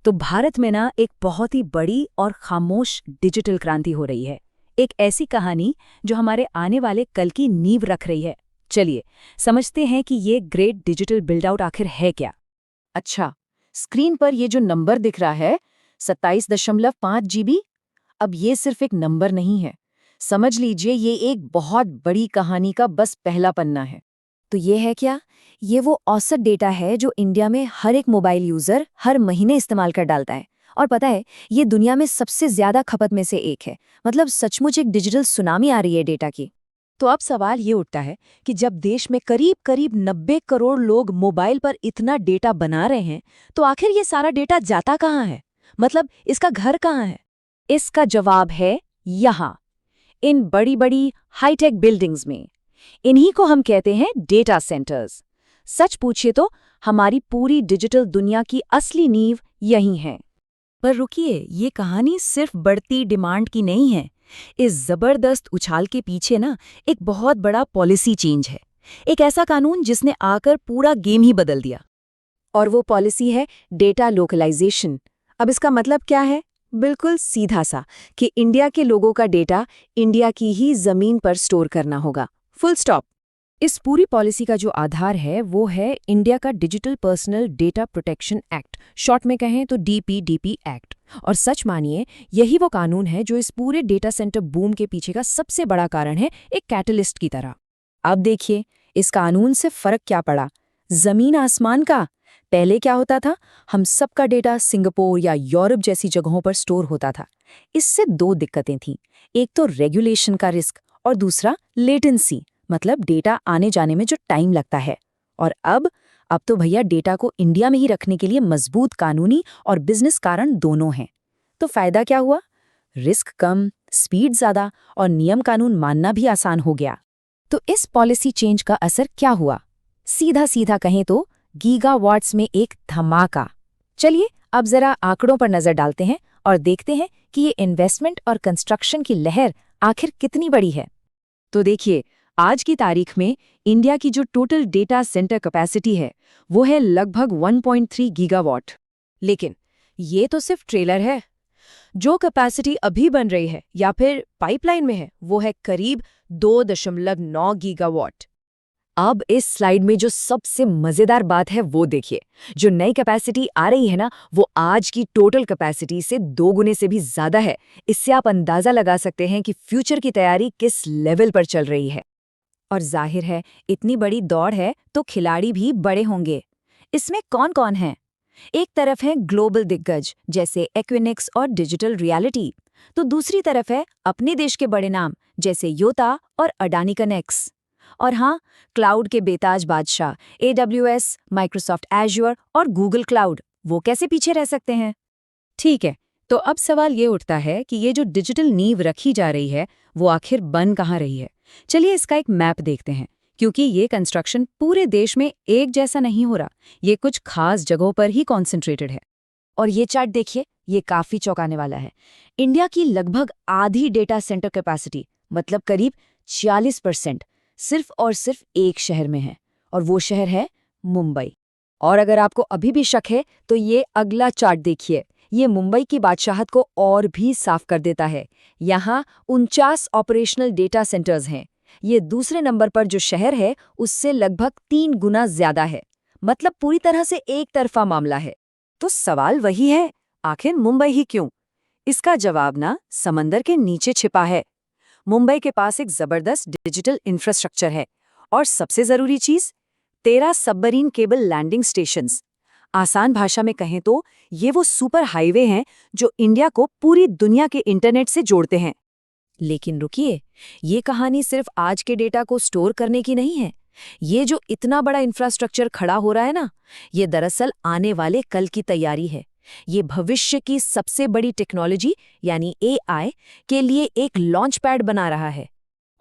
तो भारत में ना एक बहुत ही बड़ी और खामोश डिजिटल क्रांति हो रही है। एक ऐसी कहानी जो हमारे आने वाले कल की नींव रख रही है। चलिए समझते हैं कि ये ग्रेट डिजिटल बिल्ड आउट आखिर है क्या। अच्छा, स्क्रीन पर ये जो नंबर दिख रहा है 27.5 जीबी, अब ये सिर्फ एक नंबर नहीं है। समझ लीजिए ये एक बहुत बड़ी कहानी का बस पहला पन्ना है। तो ये है क्या? ये वो औसत डेटा है जो इंडिया में हर एक मोबाइल यूजर हर महीने इस्तेमाल कर डालता है। और पता है, ये दुनिया में सबसे ज्यादा खपत में से एक है। मतलब सचमुच एक डिजिटल सुनामी आ रही है डेटा की। तो अब सवाल ये उठता है कि जब देश में करीब करीब 90 करोड़ लोग मोबाइल पर इतना डेटा बना रहे हैं, तो आखिर ये सारा डेटा जाता कहाँ है? मतलब इसका घर कहाँ है? इसका जवाब है यहाँ, इन बड़ी बड़ी हाईटेक बिल्डिंग्स में। इन्हीं को हम कहते हैं डेटा सेंटर्स। सच पूछिए तो हमारी पूरी डिजिटल दुनिया की असली नींव यही है। पर रुकिए, ये कहानी सिर्फ बढ़ती डिमांड की नहीं है। इस जबरदस्त उछाल के पीछे ना एक बहुत बड़ा पॉलिसी चेंज है। एक ऐसा कानून जिसने आकर पूरा गेम ही बदल दिया। और वो पॉलिसी है डेटा लोकलाइजेशन। अब इसका मतलब क्या है? बिल्कुल सीधा सा कि इंडिया के लोगों का डेटा इंडिया की ही जमीन पर स्टोर करना होगा। Full stop. इस पूरी पॉलिसी का जो आधार है वो है इंडिया का digital personal data protection act, short में कहें तो डीपीडीपी एक्ट। और सच मानिए, यही वो कानून है जो इस पूरे डेटा सेंटर बूम के पीछे का सबसे बड़ा कारण है, एक कैटलिस्ट की तरह। अब देखिए, इस कानून से फर्क क्या पड़ा, जमीन आसमान का। पहले क्या होता था, हम सबका डेटा सिंगापुर या यूरोप जैसी जगहों पर स्टोर होता था। इससे दो दिक्कतें थीं, एक तो रेगुलेशन का रिस्क और दूसरा लेटेंसी, मतलब डेटा आने जाने में जो टाइम लगता है। और अब तो भैया डेटा को इंडिया में ही रखने के लिए मजबूत कानूनी और बिजनेस कारण दोनों हैं। तो फायदा क्या हुआ? रिस्क कम, स्पीड ज्यादा और नियम कानून मानना भी आसान हो गया। तो इस पॉलिसी चेंज का असर क्या हुआ? सीधा सीधा कहें तो गीगावाट्स में एक धमाका। चलिए अब जरा आंकड़ों पर नजर डालते हैं और देखते हैं कि ये इन्वेस्टमेंट और कंस्ट्रक्शन की लहर आखिर कितनी बड़ी है। तो देखिए, आज की तारीख में इंडिया की जो टोटल डेटा सेंटर कैपेसिटी है वो है लगभग 1.3 गीगावाट। लेकिन ये तो सिर्फ ट्रेलर है। जो कैपेसिटी अभी बन रही है या फिर पाइपलाइन में है वो है करीब 2.9 गीगावाट। अब इस स्लाइड में जो सबसे मजेदार बात है वो देखिए, जो नई कैपेसिटी आ रही है ना, वो आज की टोटल कैपेसिटी से 2 गुने से भी ज्यादा है। इससे आप अंदाजा लगा सकते हैं कि फ्यूचर की तैयारी किस लेवल पर चल रही है। और जाहिर है, इतनी बड़ी दौड़ है तो खिलाड़ी भी बड़े होंगे। इसमें कौन कौन है? एक तरफ है ग्लोबल दिग्गज जैसे एक्विनिक्स और डिजिटल रियलिटी, तो दूसरी तरफ है अपने देश के बड़े नाम जैसे योता और अडानी कनेक्ट्स। और हाँ, क्लाउड के बेताज बादशाह AWS, माइक्रोसॉफ्ट एज्योर और गूगल क्लाउड, वो कैसे पीछे रह सकते हैं? ठीक है, तो अब सवाल ये उठता है कि ये जो डिजिटल नींव रखी जा रही है वो आखिर बन कहाँ रही है। चलिए इसका एक मैप देखते हैं, क्योंकि ये कंस्ट्रक्शन पूरे देश में एक जैसा नहीं हो रहा, ये कुछ खास जगहों पर ही कॉन्सेंट्रेटेड है। और ये चार्ट देखिए, ये काफी चौंकाने वाला है। इंडिया की लगभग आधी डेटा सेंटर कैपेसिटी, मतलब करीब 40%, सिर्फ और सिर्फ एक शहर में है, और वो शहर है मुंबई। और अगर आपको अभी भी शक है तो ये अगला चार्ट देखिए, ये मुंबई की बादशाहत को और भी साफ कर देता है। यहाँ 49 ऑपरेशनल डेटा सेंटर्स हैं। ये दूसरे नंबर पर जो शहर है उससे लगभग 3 गुना ज्यादा है। मतलब पूरी तरह से एक तरफा मामला है। तो सवाल वही है, आखिर मुंबई ही क्यों? इसका जवाब ना समंदर के नीचे छिपा है। मुंबई के पास एक जबरदस्त डिजिटल इंफ्रास्ट्रक्चर है, और सबसे जरूरी चीज 13 सबमरीन केबल लैंडिंग स्टेशंस। आसान भाषा में कहें तो ये वो सुपर हाईवे हैं जो इंडिया को पूरी दुनिया के इंटरनेट से जोड़ते हैं। लेकिन रुकिए, ये कहानी सिर्फ आज के डेटा को स्टोर करने की नहीं है। ये जो इतना बड़ा इंफ्रास्ट्रक्चर खड़ा हो रहा है ना, ये दरअसल आने वाले कल की तैयारी है। ये भविष्य की सबसे बड़ी टेक्नोलॉजी यानी AI के लिए एक लॉन्च पैड बना रहा है।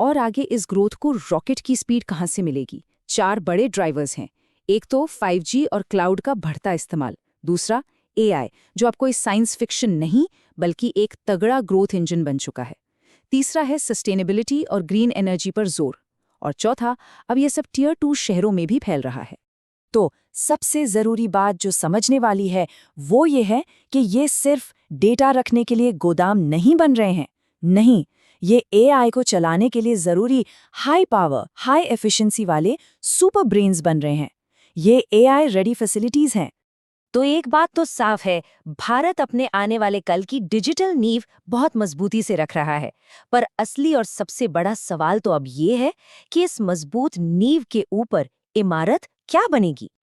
और आगे इस ग्रोथ को रॉकेट की स्पीड कहाँ से मिलेगी? 4 बड़े ड्राइवर्स हैं। एक तो 5G और क्लाउड का बढ़ता इस्तेमाल, दूसरा AI जो अब कोई साइंस फिक्शन नहीं बल्कि एक तगड़ा ग्रोथ इंजन बन चुका है, तीसरा है सस्टेनेबिलिटी और ग्रीन एनर्जी पर जोर, और चौथा अब ये सब टियर 2 शहरों में भी फैल रहा है। तो सबसे ज़रूरी बात जो समझने वाली है वो ये है कि ये सिर्फ डेटा रखने के लिए गोदाम नहीं बन रहे हैं। नहीं, ये एआई को चलाने के लिए ज़रूरी हाई पावर, हाई एफिशिएंसी वाले सुपर ब्रेन्स बन रहे हैं। ये एआई रेडी फैसिलिटीज़ हैं। तो एक बात तो साफ है, भारत अपने आने वाले कल की डिजिटल नींव बहुत मजबूती से रख रहा है। पर असली और सबसे बड़ा सवाल तो अब ये है कि इस मजबूत नींव के ऊपर इमारत क्या बनेगी।